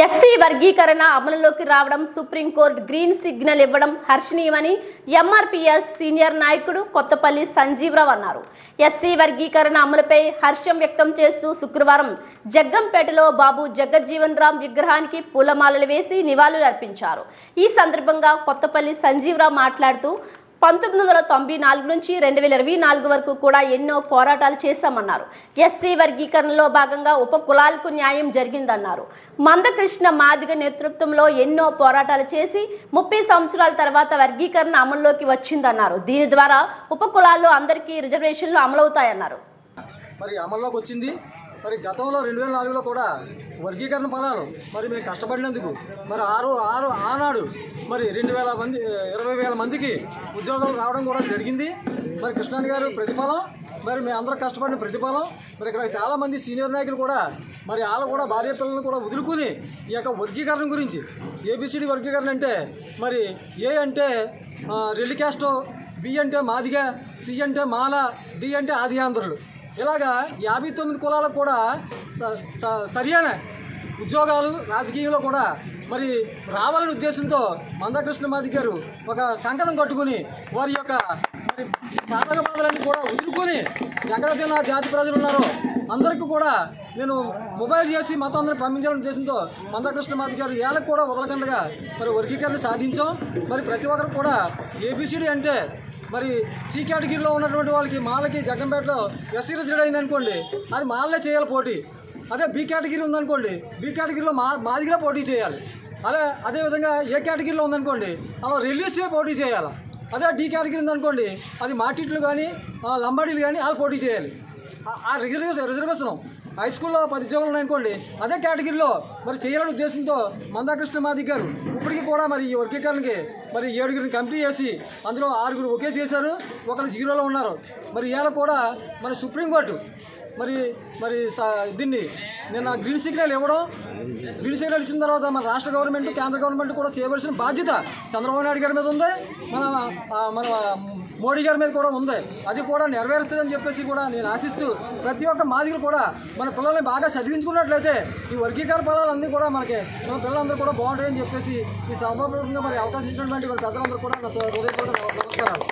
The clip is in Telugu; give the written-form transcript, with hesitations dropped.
ఎస్సీ వర్గీకరణ అమలులోకి రావడం సుప్రీంకోర్టు గ్రీన్ సిగ్నల్ ఇవ్వడం హర్షణీయమని ఎంఆర్పీఎస్ సీనియర్ నాయకుడు కొత్తపల్లి సంజీవరావు అన్నారు. ఎస్సీ వర్గీకరణ అమలుపై హర్షం వ్యక్తం చేస్తూ శుక్రవారం జగ్గంపేటలో బాబు జగజ్జీవన్ రామ్ విగ్రహానికి పూలమాలలు వేసి నివాళులు అర్పించారు. ఈ సందర్భంగా కొత్తపల్లి సంజీవరావు మాట్లాడుతూ 1994 నుంచి 2024 వరకు కూడా ఎన్నో పోరాటాలు చేశామన్నారు. ఎస్సీ వర్గీకరణలో భాగంగా ఉప కులాలకు న్యాయం జరిగిందన్నారు. మందకృష్ణ మాదిగ నేతృత్వంలో ఎన్నో పోరాటాలు చేసి 30 సంవత్సరాల తర్వాత వర్గీకరణ అమల్లోకి వచ్చిందన్నారు. దీని ద్వారా ఉప కులాల్లో అందరికీ రిజర్వేషన్లు అమలవుతాయన్నారు. మరి అమల్లోకి వచ్చింది. మరి గతంలో 2004లో కూడా వర్గీకరణ ఫలాలు మరి మేము కష్టపడినందుకు మరి ఆనాడు మరి 20,000 మందికి ఉద్యోగాలు రావడం కూడా జరిగింది. మరి కృష్ణాని గారు ప్రతిఫలం, మరి మేము అందరూ కష్టపడిన ప్రతిఫలం. మరి ఇక్కడ చాలామంది సీనియర్ నాయకులు కూడా మరి వాళ్ళు కూడా భార్య పిల్లలను కూడా వదులుకుని ఈ యొక్క వర్గీకరణ గురించి ఏబిసిడి వర్గీకరణ అంటే మరి ఏ అంటే రెల్లి క్యాస్టో, బి అంటే మాదిగ, సి అంటే మాల, డి అంటే ఆది ఆంధ్రులు, ఇలాగా 59 కులాలకు కూడా సరియైన ఉద్యోగాలు రాజకీయంలో కూడా మరి రావాలనే ఉద్దేశంతో మందకృష్ణ మాదిగ గారు ఒక కంకణం కట్టుకుని వారి యొక్క మరి సాధక బాధలన్నీ కూడా వదులుకొని ఎక్కడైతే నా జాతి ప్రజలు ఉన్నారో అందరికీ కూడా నేను మొబైల్ చేసి మొత్తం అందరూ పంపించాలనే ఉద్దేశంతో మందకృష్ణ మాదిగ గారు ఏళ్ళకు కూడా వదలకుండా మరి వర్గీకరణ సాధించాం. మరి ప్రతి ఒక్కరు కూడా ఏబిసిడి అంటే మరి సి కేటగిరీలో ఉన్నటువంటి వాళ్ళకి మాలకి జగ్గంపేటలో ఎస్సీ రిజర్వ్ అయింది అనుకోండి, అది మాలనే చేయాలి పోటీ. అదే బి కేటగిరీ ఉందనుకోండి, బి కేటగిరీలో మాదిగా పోటీ చేయాలి. అదేవిధంగా ఏ కేటగిరీలో ఉందనుకోండి అలా రిలీజ్గా పోటీ చేయాలి. అదే డి కేటగిరీ ఉందనుకోండి అది మాటిట్లు కానీ లంబాడీలు కానీ వాళ్ళు పోటీ చేయాలి. ఆ రిజర్వేషన్ హై స్కూల్లో 10 ఉద్యోగాలు ఉన్నాయనుకోండి అదే కేటగిరీలో మరి చేయాలనే ఉద్దేశంతో మందకృష్ణ మాదిగ గారు ఇప్పటికీ కూడా మరి ఈ వర్గీకరణకి మరి 7గురిని కమిటీ చేసి అందులో 6గురు ఒకే చేశారు, ఒకరు జీరోలో ఉన్నారు. మరి ఇవాళ కూడా మన సుప్రీంకోర్టు మరి దీన్ని నిన్న గ్రీన్ సిగ్నల్ ఇవ్వడం, గ్రీన్ సిగ్నల్ ఇచ్చిన తర్వాత మన రాష్ట్ర గవర్నమెంట్ కేంద్ర గవర్నమెంట్ కూడా చేయవలసిన బాధ్యత చంద్రబాబు నాయుడు గారి మీద ఉంది, మన మోడీ గారి మీద కూడా ఉంది. అది కూడా నెరవేరుస్తుందని చెప్పేసి కూడా నేను ఆశిస్తూ ప్రతి ఒక్క మాదిగలు కూడా మన పిల్లల్ని బాగా చదివించుకున్నట్లయితే ఈ వర్గీకరణ ఫలాలన్నీ కూడా మన పిల్లలందరూ కూడా బాగుంటాయని చెప్పేసి ఈ సభాపూర్వకంగా మరి అవకాశం ఇచ్చినటువంటి మరి పెద్దలందరూ కూడా నా హృదయపూర్వక నమస్కారాలు.